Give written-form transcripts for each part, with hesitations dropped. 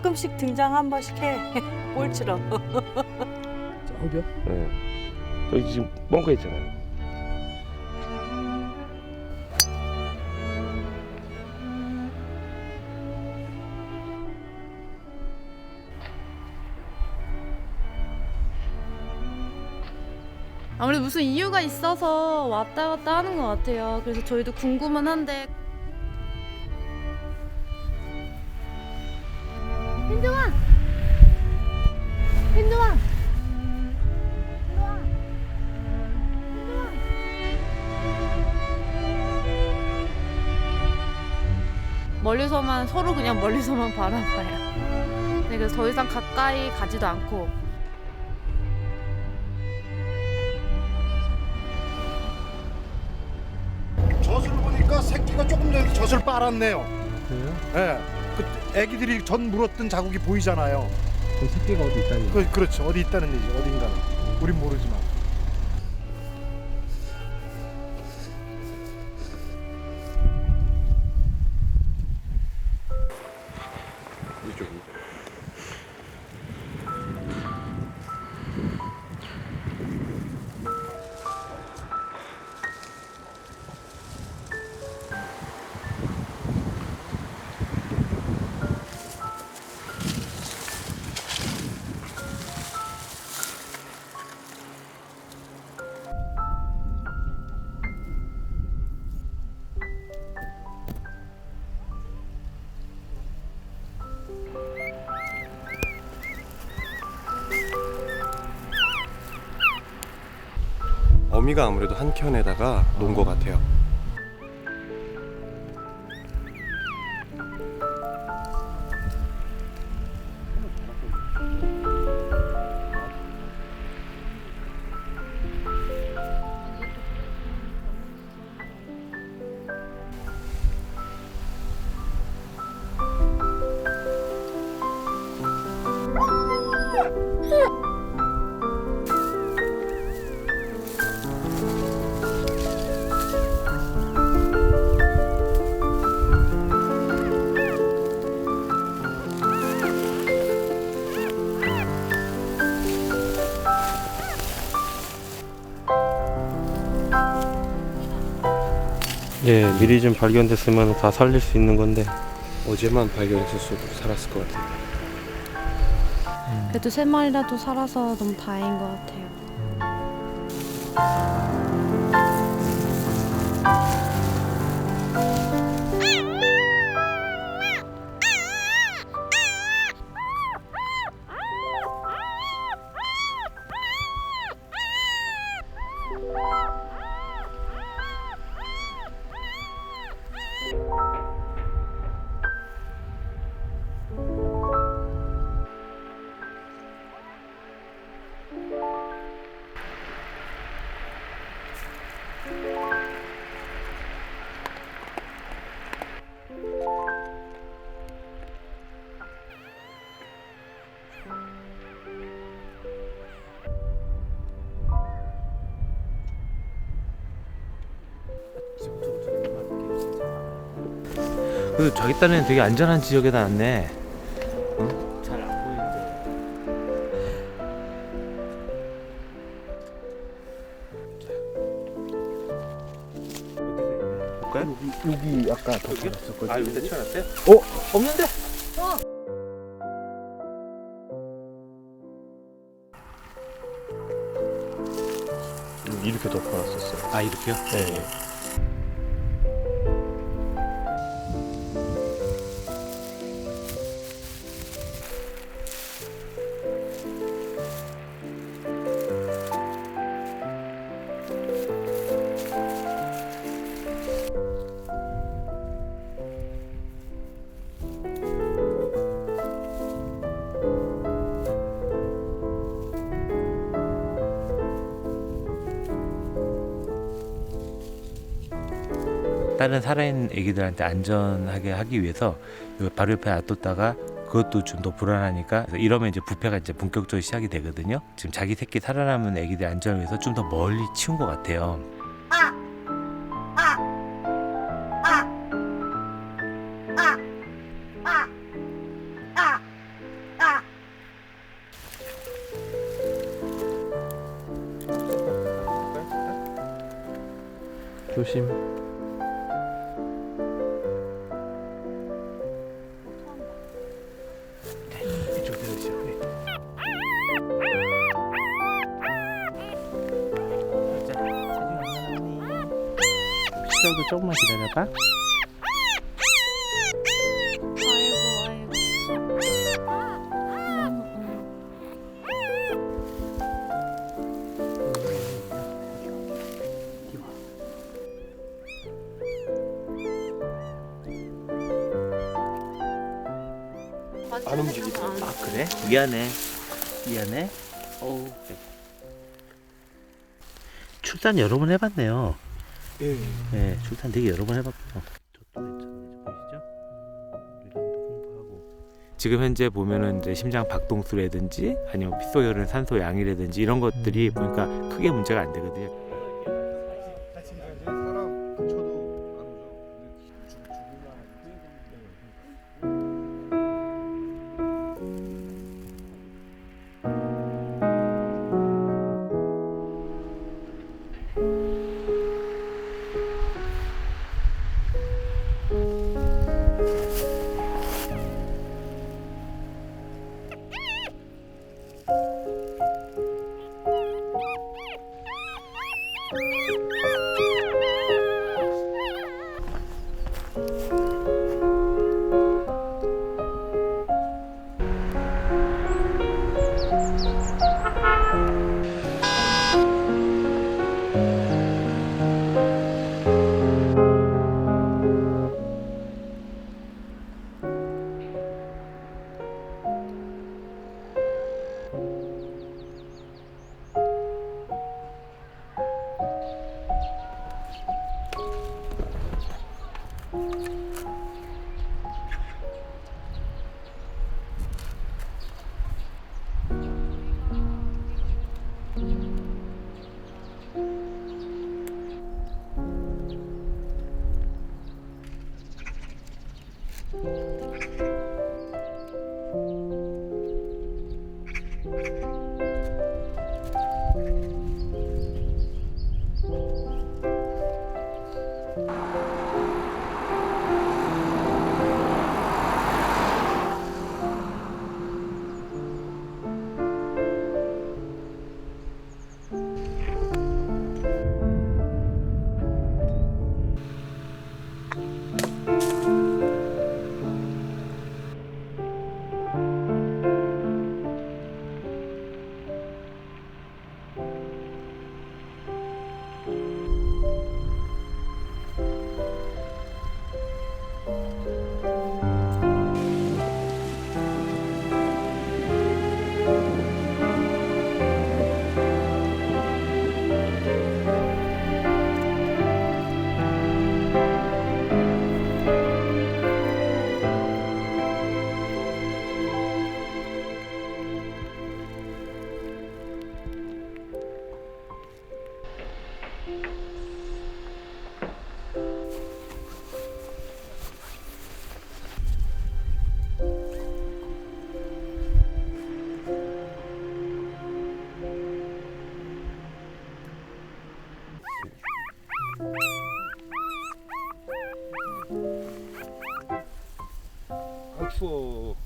가끔씩 등장 한 번씩 해. 꼴처럼. 저기요? 네. 저기 지금 벙커 있잖아요. 아무래도 무슨 이유가 있어서 왔다 갔다 하는 것 같아요. 그래서 저희도 궁금은 한데. 현정아! 현정아! 일로와! 현정아! 멀리서만, 서로 그냥 멀리서만 바라봐요. 네, 그래서 더 이상 가까이 가지도 않고. 젖을 보니까 새끼가 조금 전에 젖을 빨았네요. 그래요? 예. 그 애기들이 젖 물었던 자국이 보이잖아요. 그 새끼가 어디 있다니? 그렇죠. 어디 있다는 얘기. 어딘가는. 우린 모르지만. 이쪽. 어미가 아무래도 한 켠에다가 놓은 것 같아요. 예, 미리 좀 발견됐으면 다 살릴 수 있는 건데. 어제만 발견했었어도 살았을 것 같아요. 그래도 3마리라도 살아서 너무 다행인 것 같아요. 그래도 자기 딴에는 되게 안전한 지역에다 놨네. 어? 잘 안 보이는데. 볼까요? 여기 아까 덮어놨었거든요. 아, 여기다 치워놨어요? 없는데? 이렇게 덮어놨었어요. 아, 이렇게요? 네. 다른 살아있는 애기들한테 안전하게 하기 위해서 요 바로 옆에 놔뒀다가 그것도 좀 더 불안하니까 그래서 이러면 이제 부패가 이제 본격적으로 시작이 되거든요. 지금 자기 새끼 살아남은 애기들 안전을 위해서 좀 더 멀리 치운 것 같아요. 조심. 시도도 조금만 기다려봐. 안 움직이죠. 아 그래? 미안해. 어우. 출산 여러 번 해봤네요. 예. 네, 출산 되게 여러 번 해봤고요. 저도 괜찮아요. 보이시죠? 이름도 공부하고. 지금 현재 보면은 이제 심장 박동수라든지 아니면 피 속에 흐르는 산소 양이라든지 이런 것들이 보니까 크게 문제가 안 되거든요. 사람 근처도 안 추워.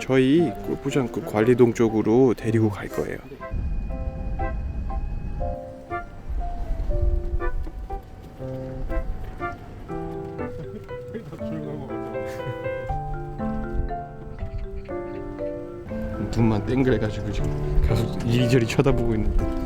저희 골프장 관리동 쪽으로 데리고 갈 거예요. 눈만 땡그래가지고 지금 계속 이리저리 쳐다보고 있는데.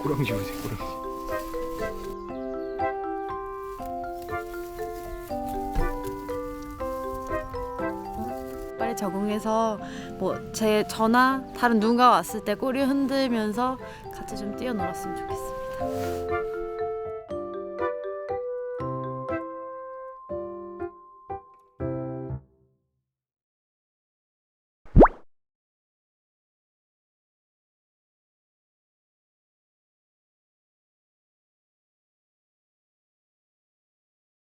꼬랑지 보세요, 꼬랑지. 빨리 적응해서 뭐 저나 다른 누군가 왔을 때 꼬리 흔들면서 같이 좀 뛰어놀았으면 좋겠습니다.